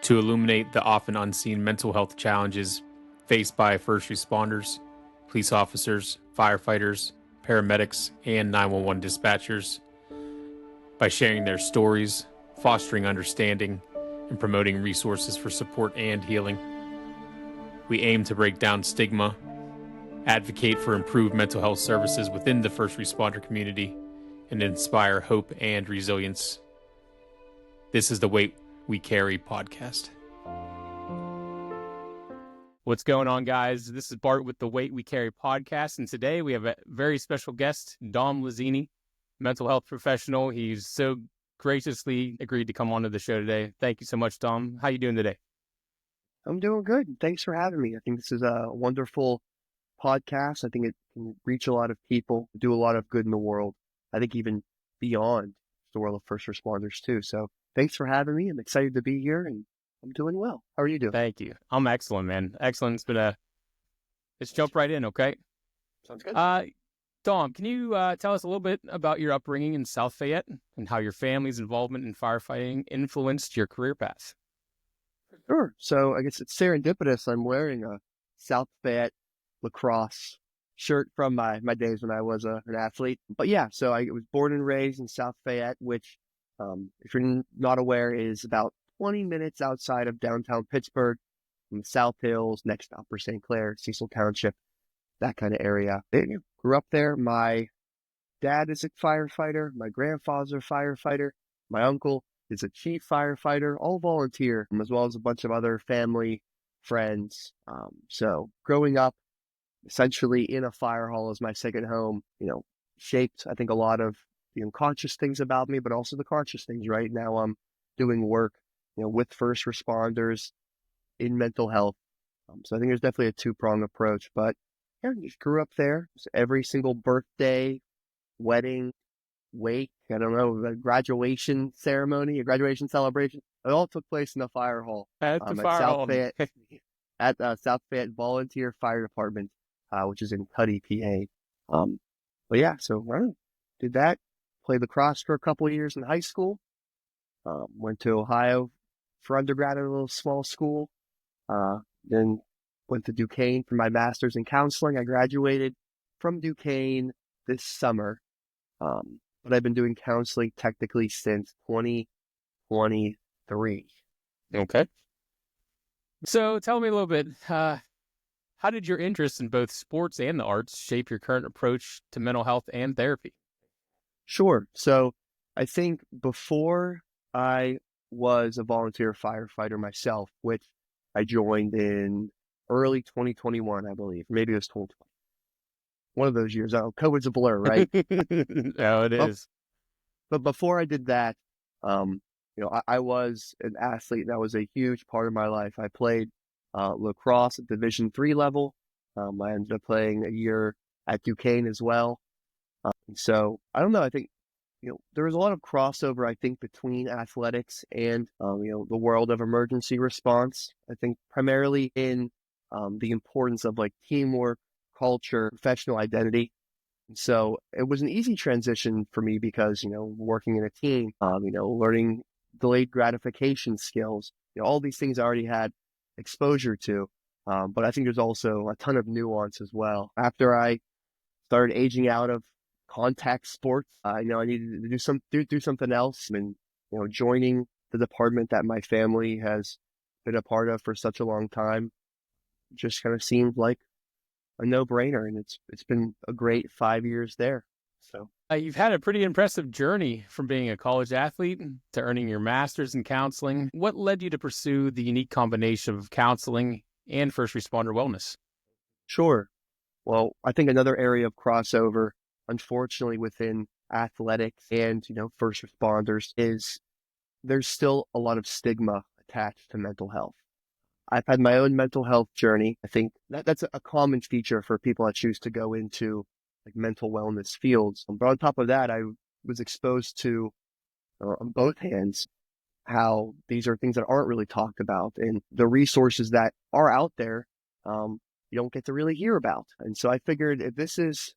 to illuminate the often unseen mental health challenges faced by first responders, police officers, firefighters, paramedics, and 911 dispatchers by sharing their stories, fostering understanding, and promoting resources for support and healing. We aim to break down stigma, advocate for improved mental health services within the first responder community, and inspire hope and resilience. This is the Weight We Carry podcast. What's going on, guys? This is Bart with the Weight We Carry podcast, and today we have a very special guest, Dom Lazzini, mental health professional. He's so graciously agreed to come onto the show today. Thank you so much, Dom. How you doing today? I'm doing good. Thanks for having me. I think this is a wonderful podcast. I think it can reach a lot of people, do a lot of good in the world. I think even beyond the world of first responders too. So thanks for having me. I'm excited to be here and I'm doing well. How are you doing? Thank you. I'm excellent, man. Excellent. Let's jump right in, okay? Sounds good. Dom, can you tell us a little bit about your upbringing in South Fayette and how your family's involvement in firefighting influenced your career path? Sure. So I guess it's serendipitous. I'm wearing a South Fayette lacrosse shirt from my days when I was an athlete. But yeah, so I was born and raised in South Fayette, which, if you're not aware, is about 20 minutes outside of downtown Pittsburgh, in the South Hills, next to Upper St. Clair, Cecil Township, that kind of area. I grew up there. My dad is a firefighter. My grandfather's a firefighter. My uncle is a chief firefighter, all volunteer, as well as a bunch of other family friends. So growing up essentially in a fire hall as my second home, shaped, I think, a lot of the unconscious things about me, but also the conscious things. Right now I'm doing work, with first responders in mental health. So I think there's definitely a two-pronged approach, but yeah, just grew up there. So every single birthday, wedding, wake, I don't know, a graduation ceremony, a graduation celebration, it all took place in the fire hall. At the fire hall. At South Fayette Volunteer Fire Department, which is in Cuddy, PA. But yeah, so I did that, played lacrosse for a couple of years in high school, went to Ohio for undergrad at a little small school, then went to Duquesne for my master's in counseling. I graduated from Duquesne this summer, but I've been doing counseling technically since 2023. Okay. So tell me a little bit, how did your interest in both sports and the arts shape your current approach to mental health and therapy? Sure. So I think before I was a volunteer firefighter myself, which I joined in early 2021, I believe. Maybe it was 2020. One of those years. Oh, COVID's a blur, right? Oh, it is. But before I did that, I was an athlete. That was a huge part of my life. I played lacrosse at Division III level. I ended up playing a year at Duquesne as well. So I don't know. I think, there was a lot of crossover, I think, between athletics and, the world of emergency response. I think primarily in the importance of like teamwork, culture, professional identity. So it was an easy transition for me because, working in a team, learning delayed gratification skills, all these things I already had exposure to. But I think there's also a ton of nuance as well. After I started aging out of contact sports, I needed to do something else. And, joining the department that my family has been a part of for such a long time just kind of seemed like a no-brainer, and it's been a great 5 years there. So you've had a pretty impressive journey from being a college athlete to earning your master's in counseling. What led you to pursue the unique combination of counseling and first responder wellness? Sure. Well, I think another area of crossover, unfortunately, within athletics and, first responders is there's still a lot of stigma attached to mental health. I've had my own mental health journey. I think that's a common feature for people that choose to go into like mental wellness fields. But on top of that, I was exposed to, on both hands, how these are things that aren't really talked about, and the resources that are out there, you don't get to really hear about. And so I figured if this is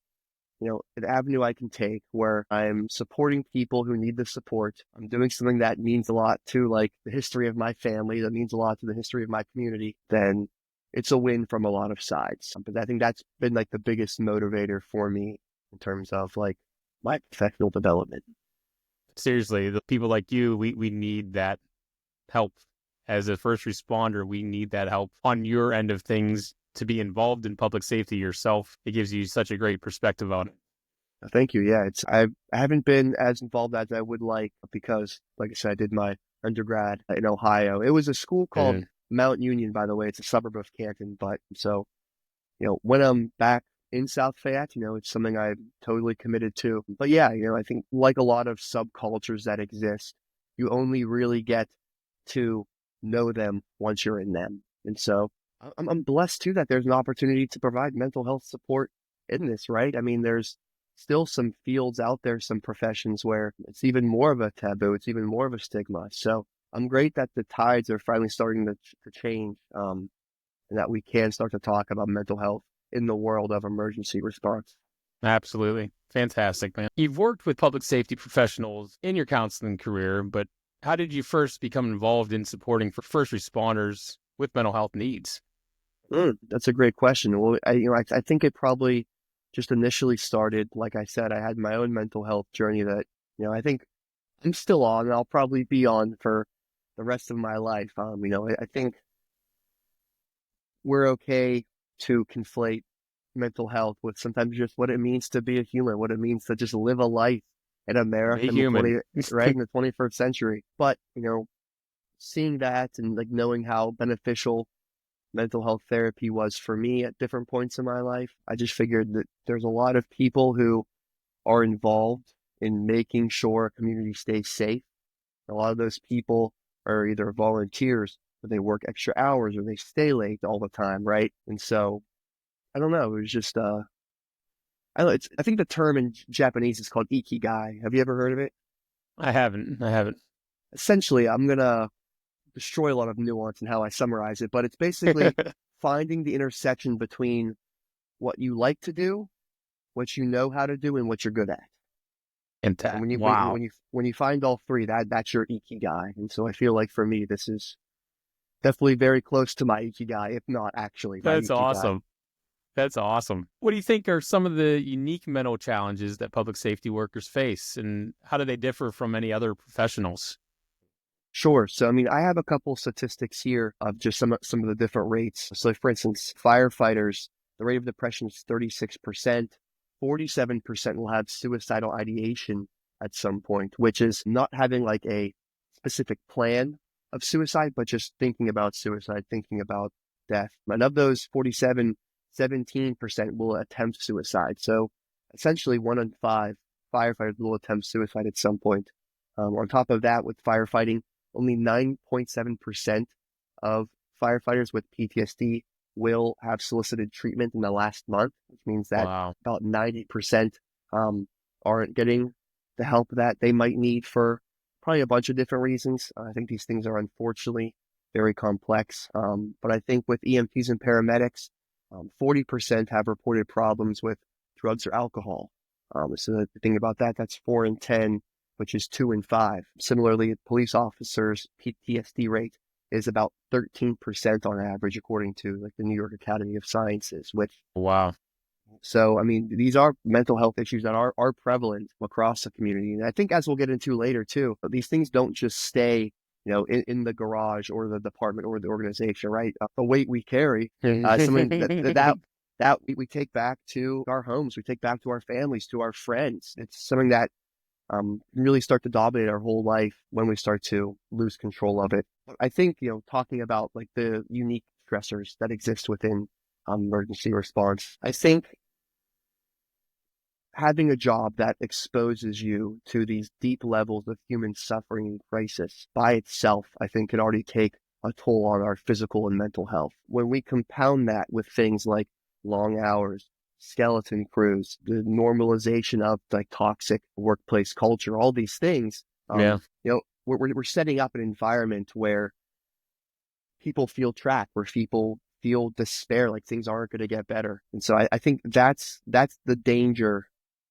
an avenue I can take where I'm supporting people who need the support. I'm doing something that means a lot to like the history of my family, that means a lot to the history of my community, then it's a win from a lot of sides. But I think that's been like the biggest motivator for me in terms of like my professional development. Seriously, the people like you, we need that help. As a first responder, we need that help on your end of things to be involved in public safety yourself. It gives you such a great perspective on it. Thank you. Yeah, I haven't been as involved as I would like because, like I said, I did my undergrad in Ohio. It was a school called And Mount Union, by the way. It's a suburb of Canton. But so, when I'm back in South Fayette, it's something I'm totally committed to. But yeah, I think like a lot of subcultures that exist, you only really get to know them once you're in them. And so I'm blessed too that there's an opportunity to provide mental health support in this, right? I mean, there's still some fields out there, some professions where it's even more of a taboo, it's even more of a stigma. So I'm great that the tides are finally starting to change, and that we can start to talk about mental health in the world of emergency response. absolutely. Fantastic, man. You've worked with public safety professionals in your counseling career, but how did you first become involved in supporting for first responders with mental health needs? That's a great question. Well, I think it probably just initially started, like I said, I had my own mental health journey that, I think I'm still on, and I'll probably be on for the rest of my life. I think we're okay to conflate mental health with sometimes just what it means to be a human, what it means to just live a life in America Be in the human. right, in the 21st century. But, seeing that and like knowing how beneficial mental health therapy was for me at different points in my life, I just figured that there's a lot of people who are involved in making sure a community stays safe. A lot of those people are either volunteers or they work extra hours or they stay late all the time, right? And so I don't know. It was just I don't know, I think the term in Japanese is called ikigai. Have you ever heard of it? I haven't. I haven't. Essentially, I'm gonna destroy a lot of nuance in how I summarize it, but it's basically finding the intersection between what you like to do, what you know how to do, and what you're good at. And when you when you Wow. when you when you find all three, that's your ikigai. And so I feel like for me, this is definitely very close to my ikigai, if not actually my That's ikigai. awesome. That's awesome. What do you think are some of the unique mental challenges that public safety workers face, and how do they differ from any other professionals? Sure. So, I mean, I have a couple statistics here of just some of the different rates. So, for instance, firefighters, the rate of depression is 36%. 47% will have suicidal ideation at some point, which is not having like a specific plan of suicide, but just thinking about suicide, thinking about death. And of those 47, 17% will attempt suicide. So, essentially, 1 in 5 firefighters will attempt suicide at some point. On top of that, with firefighting, only 9.7% of firefighters with PTSD will have solicited treatment in the last month, which means that Wow. about 90% aren't getting the help that they might need for probably a bunch of different reasons. I think these things are unfortunately very complex. But I think with EMTs and paramedics, 40% have reported problems with drugs or alcohol. So the thing about that, that's 4 in 10, which is 2 in 5. Similarly, police officers' PTSD rate is about 13% on average, according to like the New York Academy of Sciences, which Wow. so I mean these are mental health issues that are prevalent across the community. And I think as we'll get into later too, these things don't just stay in the garage or the department or the organization, right? The weight we carry, something that we take back to our homes, we take back to our families, to our friends. It's something that really start to dominate our whole life when we start to lose control of it. I think, talking about like the unique stressors that exist within emergency response, I think having a job that exposes you to these deep levels of human suffering and crisis by itself, I think can already take a toll on our physical and mental health. When we compound that with things like long hours, skeleton crews, the normalization of like toxic workplace culture, all these things, Yeah. we're setting up an environment where people feel trapped, where people feel despair, like things aren't going to get better. And so I think that's the danger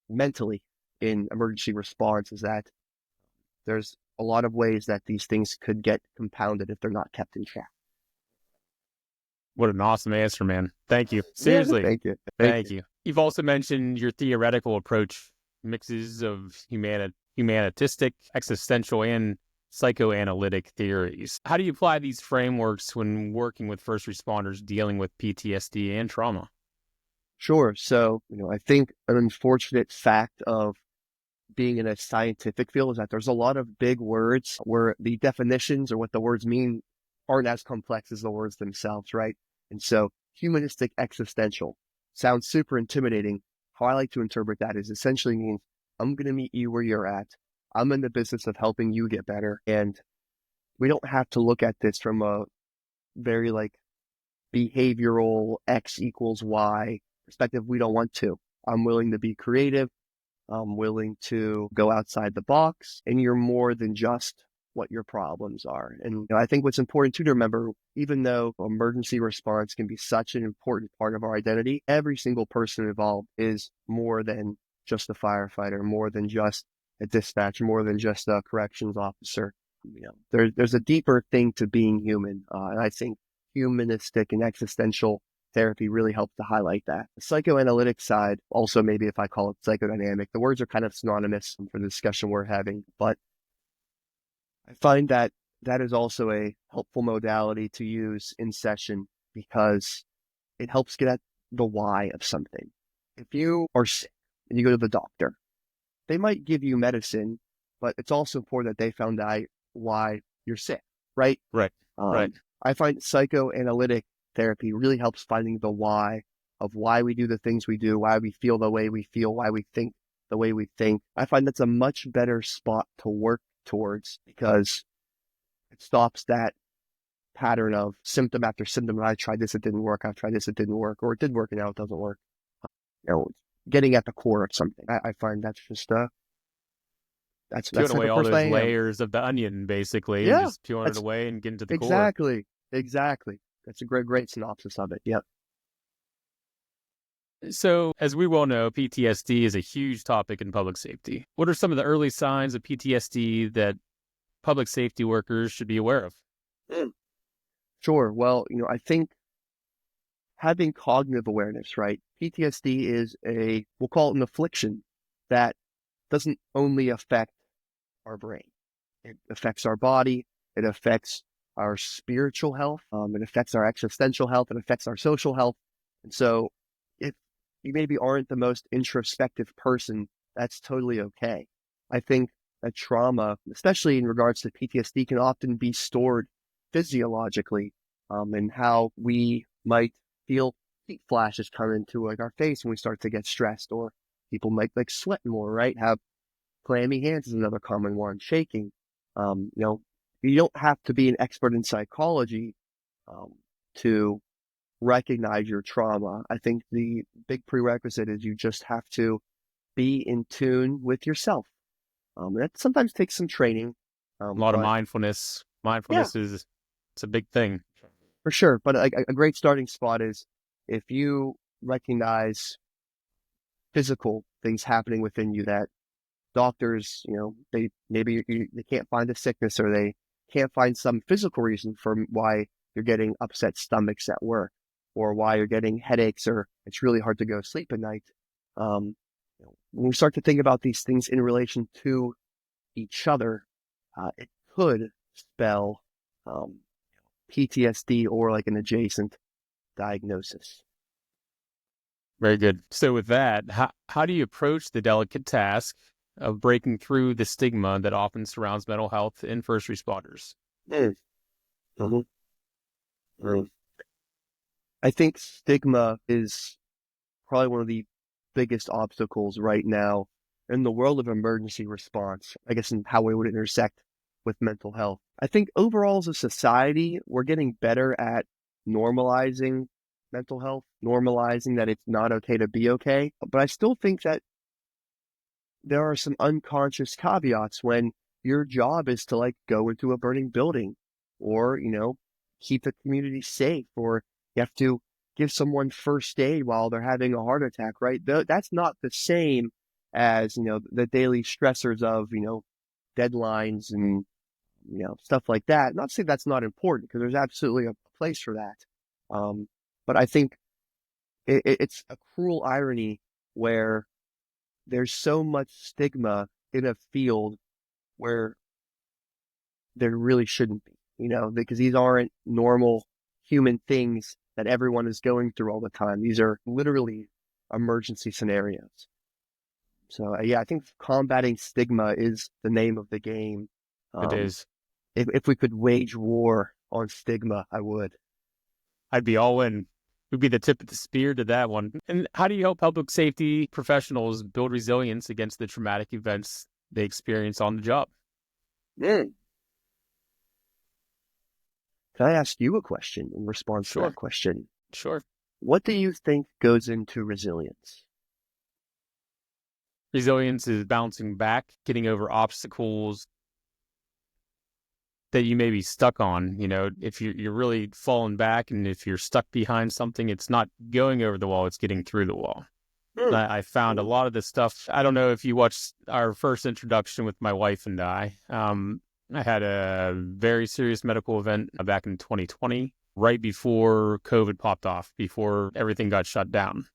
mentally in emergency response is that there's a lot of ways that these things could get compounded if they're not kept in check. What an awesome answer, man. Thank you. Yeah, Seriously. thank you. Thank you. You've also mentioned your theoretical approach mixes of humanistic, existential, and psychoanalytic theories. How do you apply these frameworks when working with first responders dealing with PTSD and trauma? Sure. So, I think an unfortunate fact of being in a scientific field is that there's a lot of big words where the definitions or what the words mean aren't as complex as the words themselves, right? And so humanistic existential sounds super intimidating. How I like to interpret that is essentially means I'm going to meet you where you're at. I'm in the business of helping you get better. And we don't have to look at this from a very behavioral X equals Y perspective. We don't want to. I'm willing to be creative. I'm willing to go outside the box, and you're more than just what your problems are. And I think what's important too to remember, even though emergency response can be such an important part of our identity, every single person involved is more than just a firefighter, more than just a dispatcher, more than just a corrections officer. There's a deeper thing to being human, and I think humanistic and existential therapy really helps to highlight that. The psychoanalytic side, also maybe if I call it psychodynamic, the words are kind of synonymous for the discussion we're having, but I find that that is also a helpful modality to use in session because it helps get at the why of something. If you are sick and you go to the doctor, they might give you medicine, but it's also important that they found out why you're sick, right? Right. Right. I find psychoanalytic therapy really helps finding the why of why we do the things we do, why we feel the way we feel, why we think the way we think. I find that's a much better spot to work towards because it stops that pattern of symptom after symptom. I tried this, it didn't work. I've tried this, it didn't work, or it did work and now it doesn't work. Getting at the core of something. I find that's just that's peeling away all those person I am. layers of the onion, basically, and just peeling it away and getting to the core. Exactly. That's a great synopsis of it. Yep. So, as we well know, PTSD is a huge topic in public safety. What are some of the early signs of PTSD that public safety workers should be aware of? Sure. Well, I think having cognitive awareness, right? PTSD is we'll call it an affliction that doesn't only affect our brain. It affects our body. It affects our spiritual health. It affects our existential health. It affects our social health. And so if you maybe aren't the most introspective person, that's totally okay. I think that trauma, especially in regards to PTSD, can often be stored physiologically, and how we might feel heat flashes come into our face when we start to get stressed, or people might sweat more, right? Have clammy hands is another common one, shaking. You don't have to be an expert in psychology to recognize your trauma. I think the big prerequisite is you just have to be in tune with yourself. That sometimes takes some training. A lot of mindfulness. Mindfulness is it's a big thing. For sure. But a great starting spot is if you recognize physical things happening within you that doctors, they can't find a sickness, or they can't find some physical reason for why you're getting upset stomachs at work, or why you're getting headaches, or it's really hard to go to sleep at night. When we start to think about these things in relation to each other, it could spell PTSD or an adjacent diagnosis. Very good. So with that, how do you approach the delicate task of breaking through the stigma that often surrounds mental health in first responders? I think stigma is probably one of the biggest obstacles right now in the world of emergency response, I guess, and how we would intersect with mental health. I think overall as a society, we're getting better at normalizing mental health, normalizing that it's not okay to be okay. But I still think that there are some unconscious caveats when your job is to go into a burning building, or, keep the community safe, or you have to give someone first aid while they're having a heart attack, right? That's not the same as, the daily stressors of, deadlines and, stuff like that. Not to say that's not important, because there's absolutely a place for that. But I think it's a cruel irony where there's so much stigma in a field where there really shouldn't be, because these aren't normal human things that everyone is going through all the time. These are literally emergency scenarios. So yeah, I think combating stigma is the name of the game. It is. If we could wage war on stigma, I would. I'd be all in. We'd be the tip of the spear to that one. And how do you help public safety professionals build resilience against the traumatic events they experience on the job? Mm. Can I ask you a question in response to that question? Sure. What do you think goes into resilience? Resilience is bouncing back, getting over obstacles that you may be stuck on. If you're really falling back, and if you're stuck behind something, it's not going over the wall, it's getting through the wall. I found a lot of this stuff. I don't know if you watched our first introduction with my wife and I. I had a very serious medical event back in 2020, right before COVID popped off, before everything got shut down.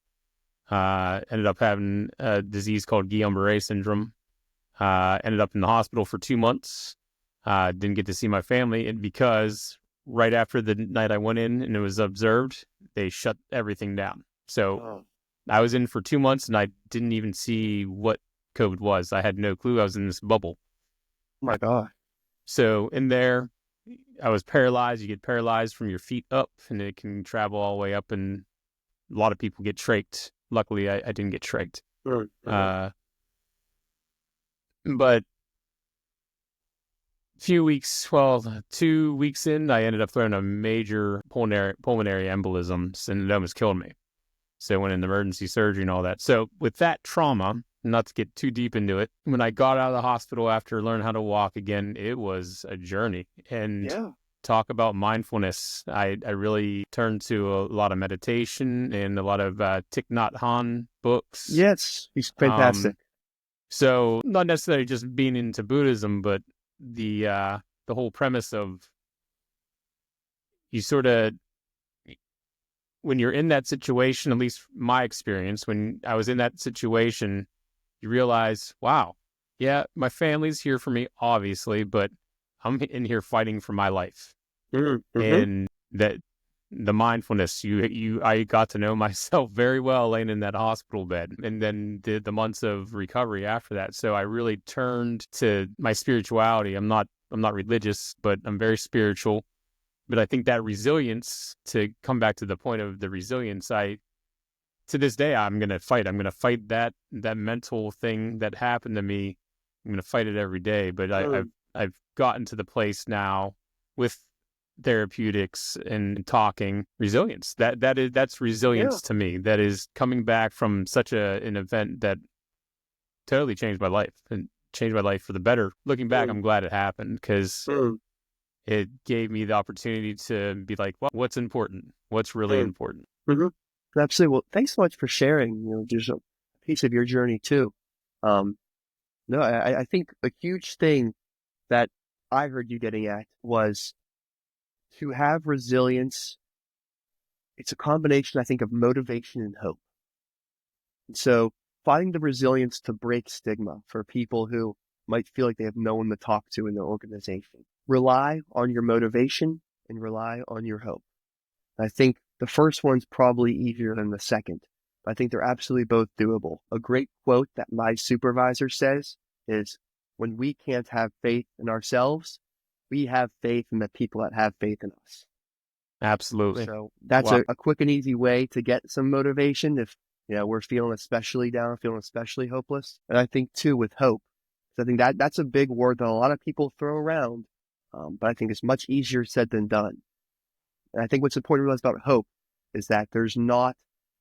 Ended up having a disease called Guillain-Barré syndrome. Ended up in the hospital for 2 months. Didn't get to see my family, and because right after the night I went in and it was observed, they shut everything down. So I was in for 2 months, and I didn't even see what COVID was. I had no clue. I was in this bubble. Oh my God. So in there, I was paralyzed. You get paralyzed from your feet up, and it can travel all the way up, and a lot of people get trached. Luckily, I didn't get trached. But 2 weeks in, I ended up throwing a major pulmonary embolism, and it almost killed me. So I went into emergency surgery and all that. So with that trauma, not to get too deep into it, when I got out of the hospital after learning how to walk again, it was a journey. And talk about mindfulness. I really turned to a lot of meditation and a lot of Thich Nhat Hanh books. Yes, he's fantastic. So not necessarily just being into Buddhism, but the whole premise of you sort of, when you're in that situation, at least my experience, when I was in that situation, you realize, wow, yeah, my family's here for me, obviously, but I'm in here fighting for my life. And that the mindfulness, I got to know myself very well laying in that hospital bed, and then the months of recovery after that. So I really turned to my spirituality. I'm not religious, but I'm very spiritual. But I think that resilience, to come back to the point of the resilience, to this day, I'm going to fight. I'm going to fight that mental thing that happened to me. I'm going to fight it every day. But I've gotten to the place now with therapeutics and talking resilience. That's resilience to me. That is coming back from such an event that totally changed my life, and changed my life for the better. Looking back, I'm glad it happened, because it gave me the opportunity to be like, well, what's important? What's really important? Absolutely. Well, thanks so much for sharing. There's a piece of your journey too. No, I think a huge thing that I heard you getting at was to have resilience. It's a combination, I think, of motivation and hope. And so finding the resilience to break stigma for people who might feel like they have no one to talk to in their organization. Rely on your motivation and rely on your hope. I think the first one's probably easier than the second. I think they're absolutely both doable. A great quote that my supervisor says is, when we can't have faith in ourselves, we have faith in the people that have faith in us. Absolutely. So that's a quick and easy way to get some motivation if we're feeling especially down, feeling especially hopeless. And I think too with hope, because I think that's a big word that a lot of people throw around, but I think it's much easier said than done. And I think what's important to realize about hope is that there's not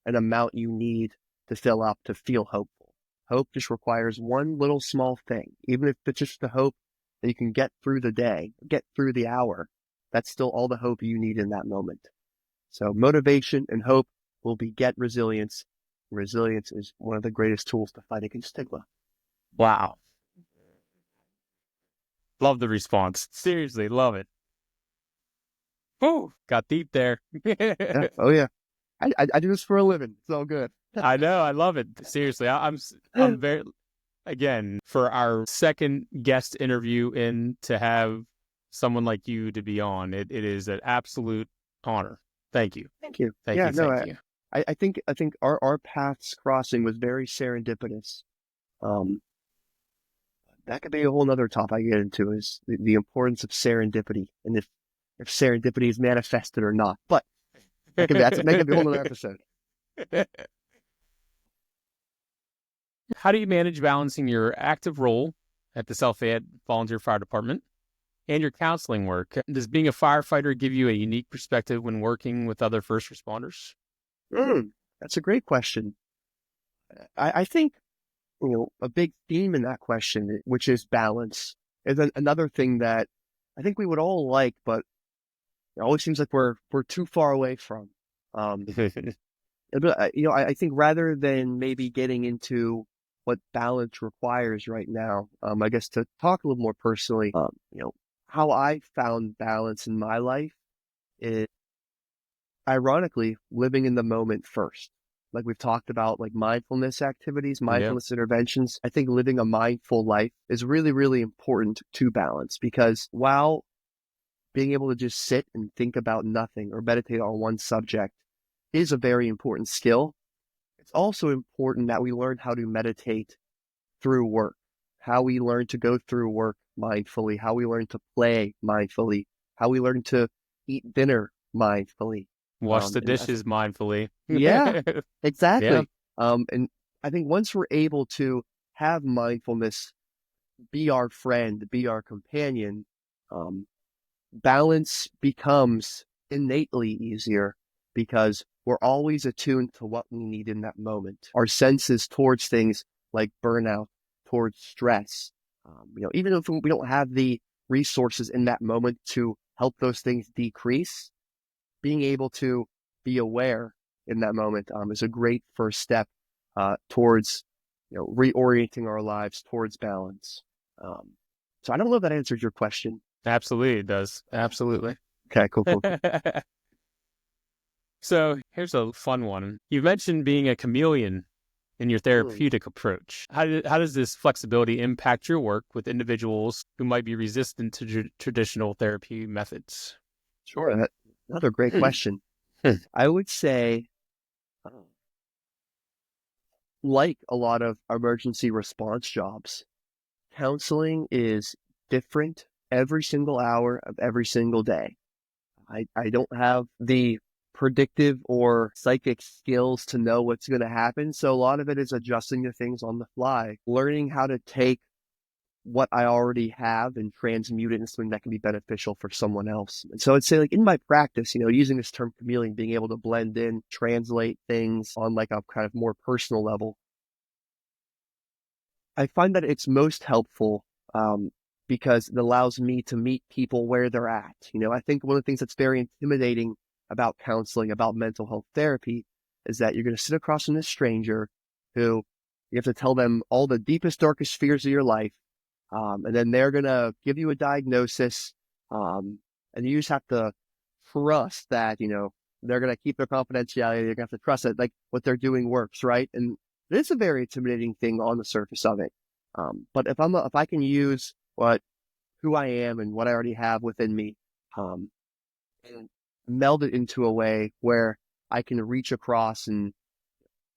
an amount you need to fill up to feel hopeful. Hope just requires one little small thing, even if it's just the hope that you can get through the day, get through the hour. That's still all the hope you need in that moment. So motivation and hope will beget resilience resilience is one of the greatest tools to fight against stigma. Wow. Love the response. Seriously, love it. Whew, got deep there. Yeah. Oh yeah. I do this for a living. It's all good. I know. I love it. Seriously, I'm very, again, for our second guest interview in to have someone like you to be on, it is an absolute honor. Thank you. Thank you. Thank Yeah, you. no, Thank you. I think our paths crossing was very serendipitous. That could be a whole nother topic I get into, is the importance of serendipity, and if serendipity is manifested or not. But that could be a whole other episode. How do you manage balancing your active role at the Self-Ed Volunteer Fire Department and your counseling work? Does being a firefighter give you a unique perspective when working with other first responders? That's a great question. I think, a big theme in that question, which is balance, is another thing that I think we would all like, but it always seems like we're too far away from. I think rather than maybe getting into what balance requires right now, I guess to talk a little more personally, how I found balance in my life is, ironically, living in the moment first. Like we've talked about, like mindfulness activities, mindfulness interventions. I think living a mindful life is really, really important to balance, because while being able to just sit and think about nothing or meditate on one subject is a very important skill, it's also important that we learn how to meditate through work, how we learn to go through work mindfully, how we learn to play mindfully, how we learn to eat dinner mindfully. Wash the dishes mindfully. Yeah, exactly. Yeah. And I think once we're able to have mindfulness be our friend, be our companion, balance becomes innately easier, because we're always attuned to what we need in that moment. Our senses towards things like burnout, towards stress, even if we don't have the resources in that moment to help those things decrease, being able to be aware in that moment is a great first step towards reorienting our lives towards balance. So I don't know if that answers your question. Absolutely, it does. Absolutely. Okay, cool. So here's a fun one. You mentioned being a chameleon in your therapeutic approach. How does this flexibility impact your work with individuals who might be resistant to traditional therapy methods? Sure. Another great question. I would say, like a lot of emergency response jobs, counseling is different every single hour of every single day. I don't have the predictive or psychic skills to know what's going to happen. So a lot of it is adjusting to things on the fly, learning how to take what I already have and transmute it into something that can be beneficial for someone else. And so I'd say, like in my practice, using this term chameleon, being able to blend in, translate things on like a kind of more personal level, I find that it's most helpful because it allows me to meet people where they're at. I think one of the things that's very intimidating about counseling, about mental health therapy, is that you're going to sit across from this stranger who you have to tell them all the deepest, darkest fears of your life. And then they're going to give you a diagnosis. And you just have to trust that, they're going to keep their confidentiality. You're going to have to trust that like what they're doing works, right? And it's a very intimidating thing on the surface of it. But if I can use who I am and what I already have within me, and meld it into a way where I can reach across and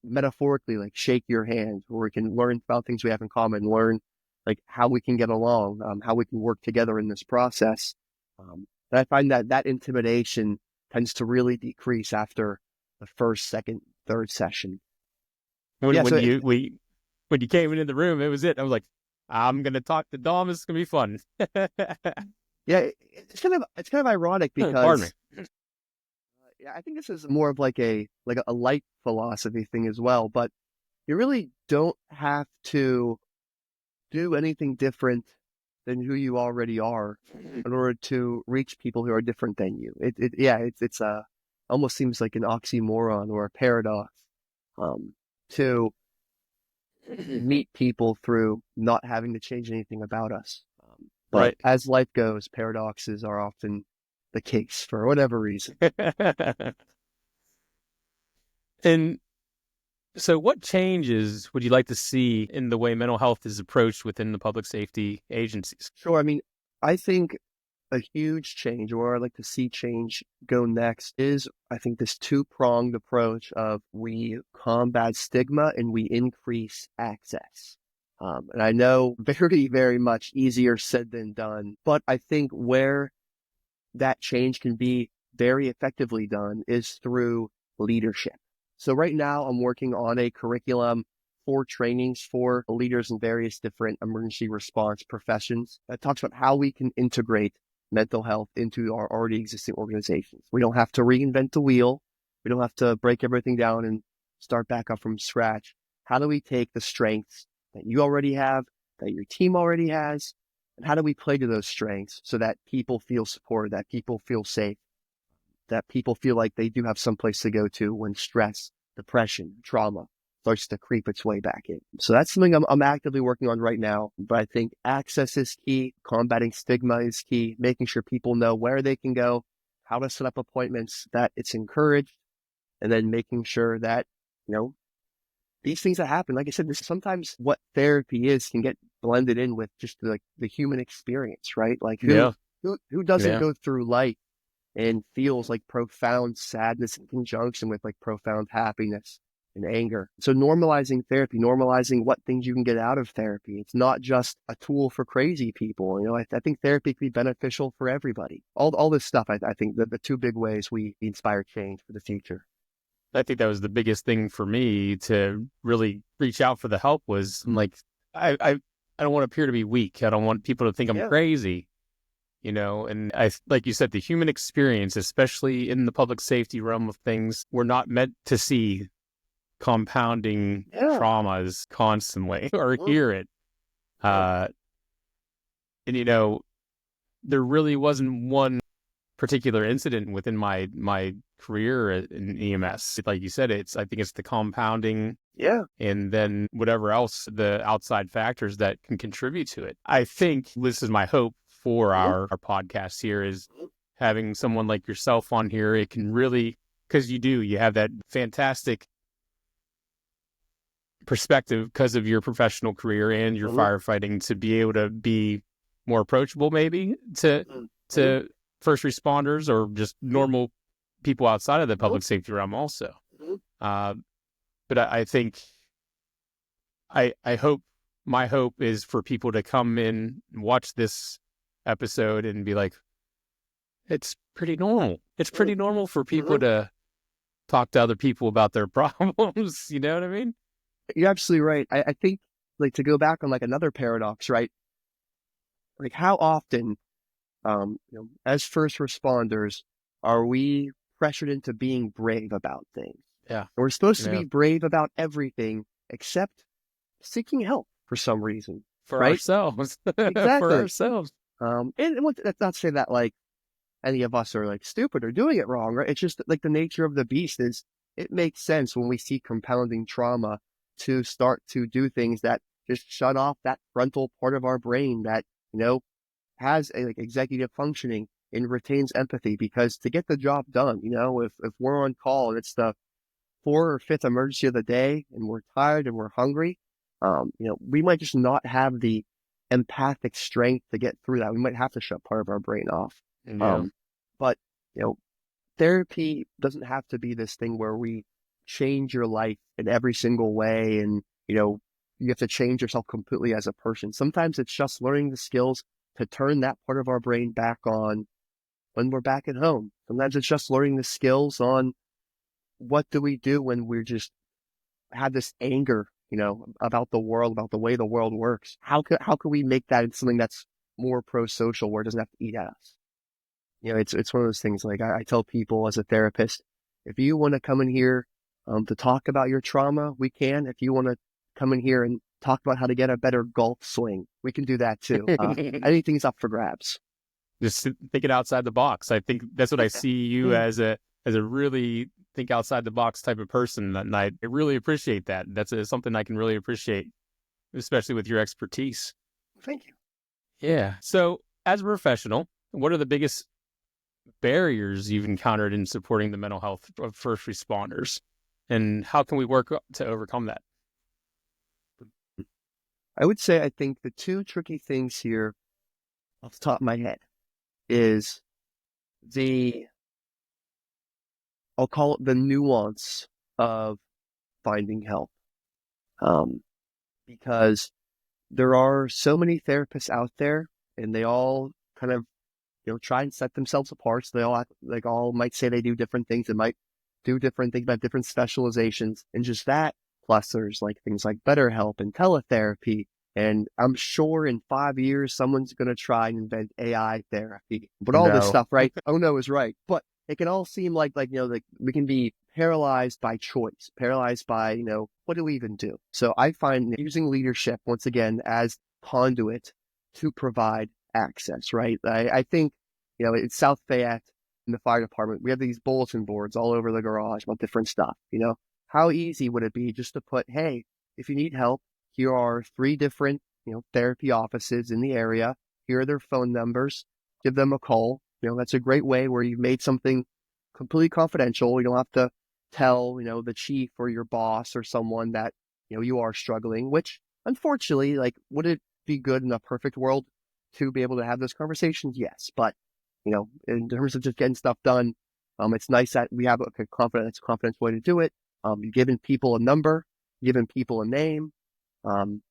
metaphorically like shake your hand, where we can learn about things we have in common, learn like how we can get along, how we can work together in this process. And I find that intimidation tends to really decrease after the first, second, third session. When you came into the room, it was it. I was like, I'm gonna talk to Dom. This is gonna be fun. Yeah, it's kind of ironic because Pardon me. Yeah, I think this is more of like a light philosophy thing as well. But you really don't have to do anything different than who you already are in order to reach people who are different than you. It's almost seems like an oxymoron or a paradox. to meet people through not having to change anything about us. But Right. as life goes, paradoxes are often the case for whatever reason. And so what changes would you like to see in the way mental health is approached within the public safety agencies? Sure. I mean, I think a huge change, or where I'd like to see change go next, is I think this two-pronged approach of we combat stigma and we increase access. And I know very, very much easier said than done, but I think where that change can be very effectively done is through leadership. So right now I'm working on a curriculum for trainings for leaders in various different emergency response professions that talks about how we can integrate mental health into our already existing organizations. We don't have to reinvent the wheel. We don't have to break everything down and start back up from scratch. How do we take the strengths that you already have, that your team already has, and how do we play to those strengths so that people feel supported, that people feel safe, that people feel like they do have some place to go to when stress, depression, trauma starts to creep its way back in. So that's something I'm actively working on right now. But I think access is key, combating stigma is key, making sure people know where they can go, how to set up appointments, that it's encouraged, and then making sure that, these things that happen, like I said, this sometimes what therapy is can get blended in with just the human experience, right? Like Yeah. who doesn't Yeah. go through life and feels like profound sadness in conjunction with like profound happiness and anger. So normalizing therapy, normalizing what things you can get out of therapy. It's not just a tool for crazy people. I think therapy can be beneficial for everybody. All this stuff, I think the two big ways we inspire change for the future. I think that was the biggest thing for me to really reach out for the help was like, I don't want to appear to be weak. I don't want people to think I'm crazy, and like you said, the human experience, especially in the public safety realm of things, we're not meant to see compounding traumas constantly or hear it. And, there really wasn't one particular incident within my career in EMS. Like you said, I think it's the compounding, and then whatever else, the outside factors that can contribute to it. I think this is my hope for our podcast here is having someone like yourself on here. It can really, because you have that fantastic perspective because of your professional career and your firefighting, to be able to be more approachable maybe to first responders or just normal people outside of the public safety realm also. But I think I hope, my hope is for people to come in and watch this episode and be like, it's pretty normal. It's pretty normal for people to talk to other people about their problems. You know what I mean? You're absolutely right. I think like to go back on like another paradox, right? Like how often as first responders, are we pressured into being brave about things? Yeah. And we're supposed to be brave about everything except seeking help for some reason. For right? ourselves. Exactly. For ourselves. And that's not to say that like any of us are like stupid or doing it wrong, right? It's just like the nature of the beast is it makes sense when we see compounding trauma to start to do things that just shut off that frontal part of our brain that, has a like executive functioning and retains empathy, because to get the job done, if we're on call and it's the 4th or 5th emergency of the day and we're tired and we're hungry, we might just not have the empathic strength to get through that. We might have to shut part of our brain off. But, therapy doesn't have to be this thing where we change your life in every single way and, you have to change yourself completely as a person. Sometimes it's just learning the skills to turn that part of our brain back on when we're back at home. Sometimes it's just learning the skills on what do we do when we're just have this anger, about the world, about the way the world works. How can we make that something that's more pro-social where it doesn't have to eat at us? It's one of those things. Like I tell people as a therapist, if you want to come in here to talk about your trauma, we can. If you want to come in here and talk about how to get a better golf swing, we can do that too. Anything's up for grabs. Just thinking outside the box. I think that's what I see you as as a really think outside the box type of person, and I really appreciate that. That's something I can really appreciate, especially with your expertise. Thank you. Yeah. So, as a professional, what are the biggest barriers you've encountered in supporting the mental health of first responders, and how can we work to overcome that? I would say I think the two tricky things here off the top of my head is I'll call it the nuance of finding help. Because there are so many therapists out there and they all kind of, try and set themselves apart. So they all might say they do different things. They might do different things about different specializations and just that. Plus there's like things like BetterHelp and teletherapy. And I'm sure in 5 years, someone's going to try and invent AI therapy, but all this No. stuff, right? Oh no is right. But it can all seem like we can be paralyzed by choice, paralyzed by, what do we even do? So I find using leadership once again as conduit to provide access, right? I think, in South Fayette in the fire department, we have these bulletin boards all over the garage about different stuff, how easy would it be just to put, hey, if you need help, here are 3 different, therapy offices in the area. Here are their phone numbers. Give them a call. That's a great way where you've made something completely confidential. You don't have to tell, the chief or your boss or someone that, you are struggling, which unfortunately, like, would it be good in a perfect world to be able to have those conversations? Yes. But, in terms of just getting stuff done, it's nice that we have a confidence way to do it. You've given people a number, given people a name.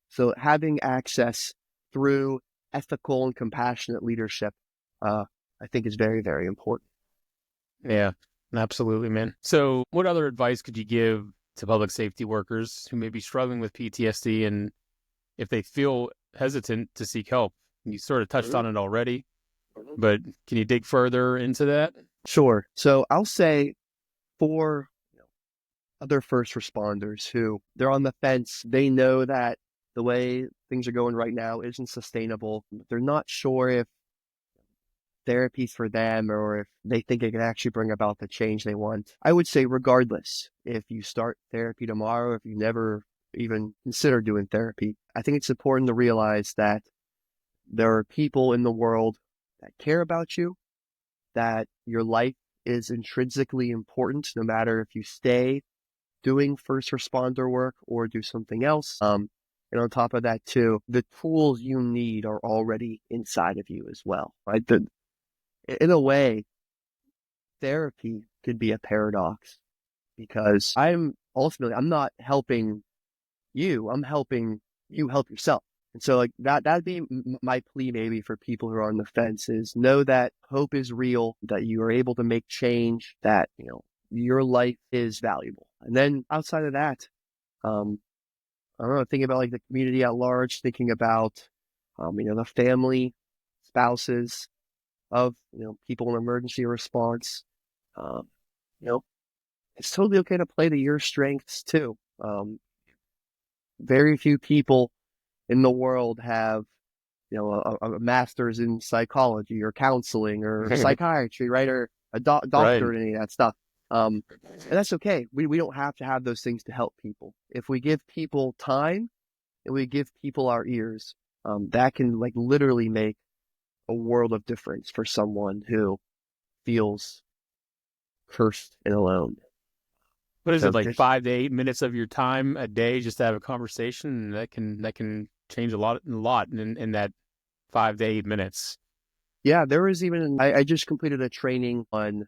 So having access through ethical and compassionate leadership, I think is very, very important. Yeah, absolutely, man. So what other advice could you give to public safety workers who may be struggling with PTSD and if they feel hesitant to seek help? You sort of touched on it already, but can you dig further into that? Sure. So I'll say for other first responders who they're on the fence, they know that the way things are going right now isn't sustainable. They're not sure if therapy's for them or if they think it can actually bring about the change they want. I would say regardless, if you start therapy tomorrow, if you never even consider doing therapy, I think it's important to realize that there are people in the world that care about you, that your life is intrinsically important, no matter if you stay doing first responder work or do something else. And on top of that too, the tools you need are already inside of you as well, right? In a way, therapy could be a paradox because I'm not helping you, I'm helping you help yourself. And so like that'd be my plea maybe for people who are on the fence is know that hope is real, that you are able to make change, that, your life is valuable. And then outside of that, I don't know, thinking about like the community at large, thinking about, the family, spouses of, people in emergency response. Um, you know, it's totally okay to play to your strengths too. Very few people in the world have, a master's in psychology or counseling or psychiatry, right? Or a Right. doctorate in any of that stuff. And that's okay. We don't have to have those things to help people. If we give people time and we give people our ears, that can like literally make a world of difference for someone who feels cursed and alone. What is So it, like just, 5 to 8 minutes of your time a day just to have a conversation? And that can change a lot in that 5 to 8 minutes. yeah, there was even, I just completed a training on,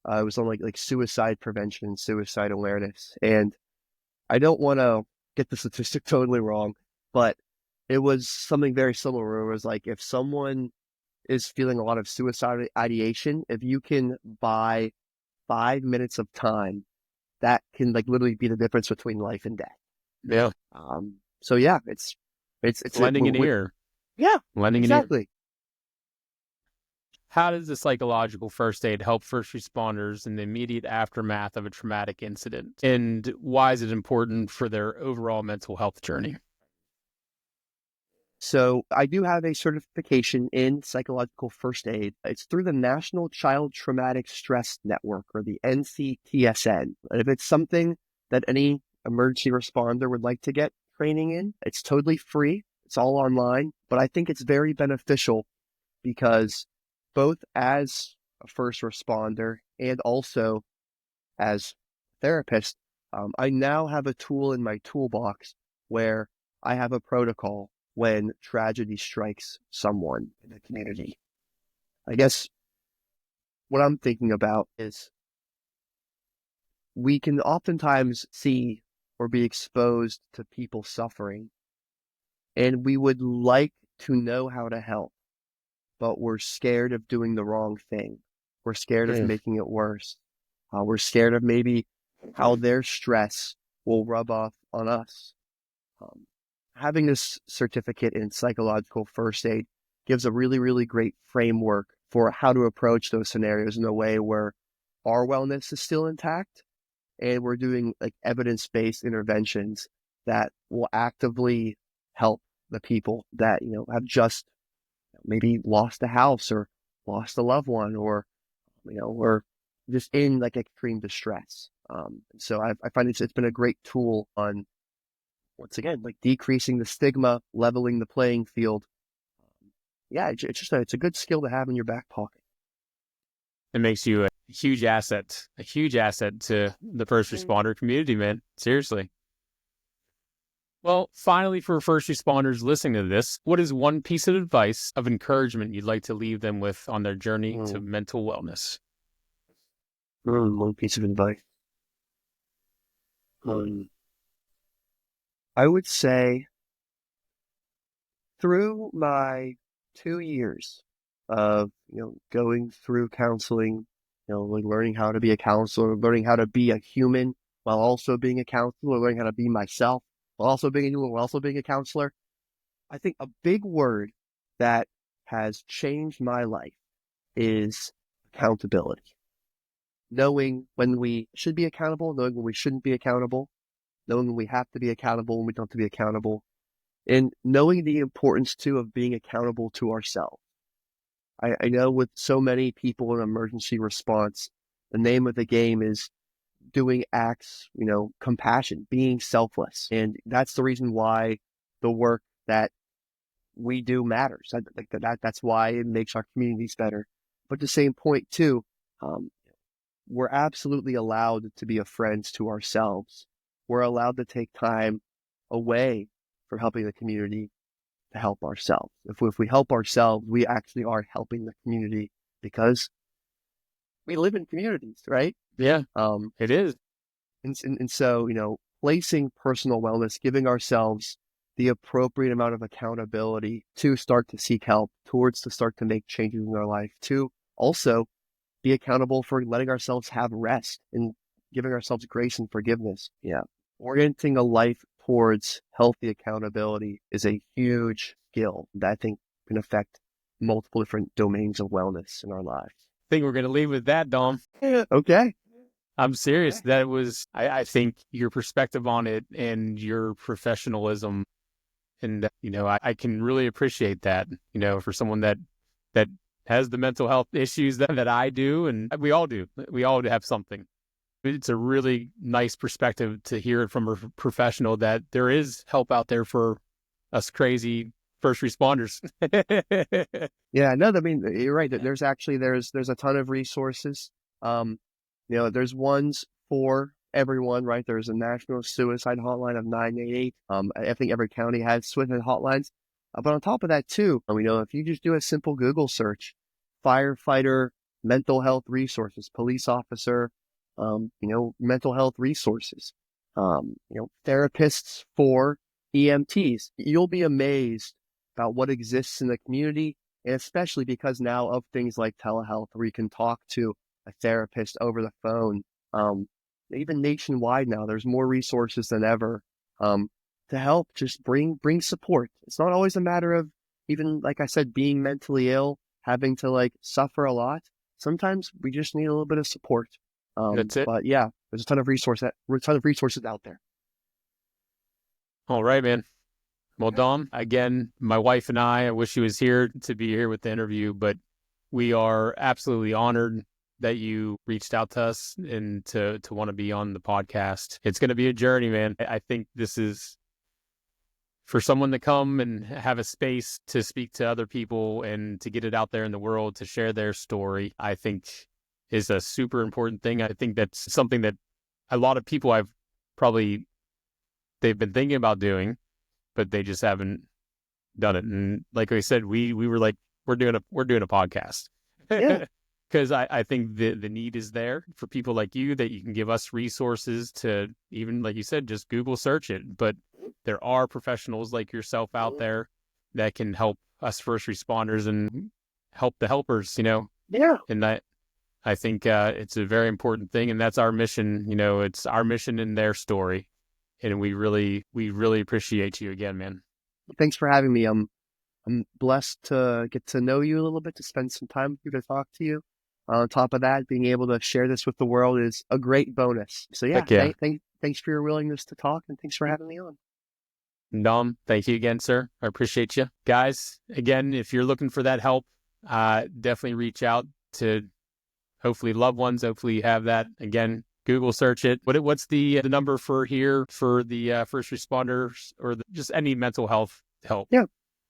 it was on like suicide prevention and suicide awareness. And I don't want to get the statistic totally wrong, but it was something very similar where it was like if someone is feeling a lot of suicide ideation, if you can buy 5 minutes of time, that can like literally be the difference between life and death. Yeah. So yeah, it's Lending an ear. yeah, Lending an ear. exactly. How does the psychological first aid help first responders in the immediate aftermath of a traumatic incident? And why is it important for their overall mental health journey? So I do have a certification in psychological first aid. It's through the National Child Traumatic Stress Network, or the NCTSN. And if it's something that any emergency responder would like to get training in, it's totally free. It's all online, but I think it's very beneficial because both as a first responder and also as a therapist, I now have a tool in my toolbox where I have a protocol when tragedy strikes someone in the community. I guess what I'm thinking about is we can oftentimes see or be exposed to people suffering, and we would like to know how to help, but we're scared of doing the wrong thing. We're scared of making it worse. We're scared of maybe how their stress will rub off on us. Having this certificate in psychological first aid gives a really, really great framework for how to approach those scenarios in a way where our wellness is still intact and we're doing like evidence-based interventions that will actively help the people that, have just maybe lost a house or lost a loved one, or, or just in like extreme distress. So I find it's been a great tool on, once again, like decreasing the stigma, leveling the playing field. Yeah, it's just it's a good skill to have in your back pocket. It makes you a huge asset to the first responder community, man. Seriously. Well, finally, for first responders listening to this, what is one piece of advice of encouragement you'd like to leave them with on their journey to mental wellness? One piece of advice. I would say through my 2 years of, going through counseling, like learning how to be a counselor, learning how to be a human while also being a counselor, learning how to be myself while also being a human, while also being a counselor. I think a big word that has changed my life is accountability. Knowing when we should be accountable, knowing when we shouldn't be accountable, knowing when we have to be accountable, when we don't have to be accountable, and knowing the importance too of being accountable to ourselves. I know with so many people in emergency response, the name of the game is doing acts, compassion, being selfless. And that's the reason why the work that we do matters. That's why it makes our communities better. But at the same point too, we're absolutely allowed to be a friend to ourselves. We're allowed to take time away from helping the community to help ourselves. If we help ourselves, we actually are helping the community because we live in communities, right? Yeah, it is. And so, placing personal wellness, giving ourselves the appropriate amount of accountability to start to seek help, towards to start to make changes in our life, to also be accountable for letting ourselves have rest and giving ourselves grace and forgiveness. Yeah. Orienting a life towards healthy accountability is a huge skill that I think can affect multiple different domains of wellness in our lives. I think we're going to leave with that, Dom. Okay. I'm serious. That was, I think your perspective on it and your professionalism. And, I can really appreciate that, for someone that has the mental health issues that I do. And we all do. We all have something. It's a really nice perspective to hear it from a professional that there is help out there for us crazy first responders. Yeah, no, I mean, you're right. There's actually, there's a ton of resources. There's ones for everyone, right? There's a national suicide hotline of 988. I think every county has suicide hotlines. But on top of that too, if you just do a simple Google search, firefighter, mental health resources, police officer, mental health resources, therapists for EMTs, you'll be amazed about what exists in the community. And especially because now of things like telehealth, where you can talk to a therapist over the phone, even nationwide now, there's more resources than ever, to help just bring support. It's not always a matter of, even like I said, being mentally ill, having to like suffer a lot. Sometimes we just need a little bit of support. That's it. But yeah, there's a ton of resources out there. All right, man. Well, Dom, again, my wife and I wish she was here to be here with the interview, but we are absolutely honored that you reached out to us and to want to be on the podcast. It's going to be a journey, man. I think this is for someone to come and have a space to speak to other people and to get it out there in the world, to share their story, I think is a super important thing. I think that's something that a lot of people they've been thinking about doing, but they just haven't done it. And like I said, we were like, we're doing a podcast. Yeah. Because I think the need is there for people like you, that you can give us resources to, even like you said, just Google search it. But there are professionals like yourself out there that can help us first responders and help the helpers, Yeah. and I think it's a very important thing. And that's our mission. It's our mission in their story. And we really appreciate you again, man. Thanks for having me. I'm blessed to get to know you a little bit, to spend some time with you, to talk to you. On top of that, being able to share this with the world is a great bonus. So yeah, Heck yeah. thanks for your willingness to talk, and thanks for having me on. Dom, thank you again, sir. I appreciate you. Guys, again, if you're looking for that help, definitely reach out to hopefully loved ones. Hopefully you have that. Again, Google search it. What's the number for here for the first responders, or just any mental health help? Yeah,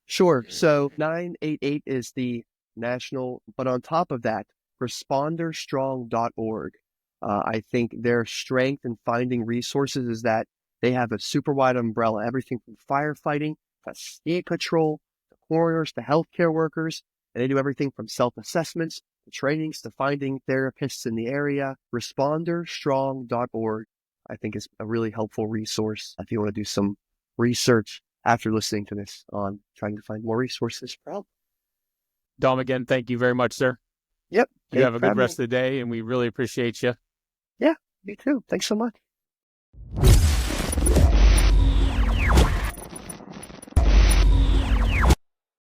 sure. So 988 is the national, but on top of that, responderstrong.org. I think their strength in finding resources is that they have a super wide umbrella, everything from firefighting to state patrol, to coroners, to healthcare workers, and they do everything from self-assessments to trainings to finding therapists in the area. Responderstrong.org, I think, is a really helpful resource if you want to do some research after listening to this on trying to find more resources. Dom, again, thank you very much, sir. Yep. You have a good rest of the day, and we really appreciate you. Yeah, me too. Thanks so much.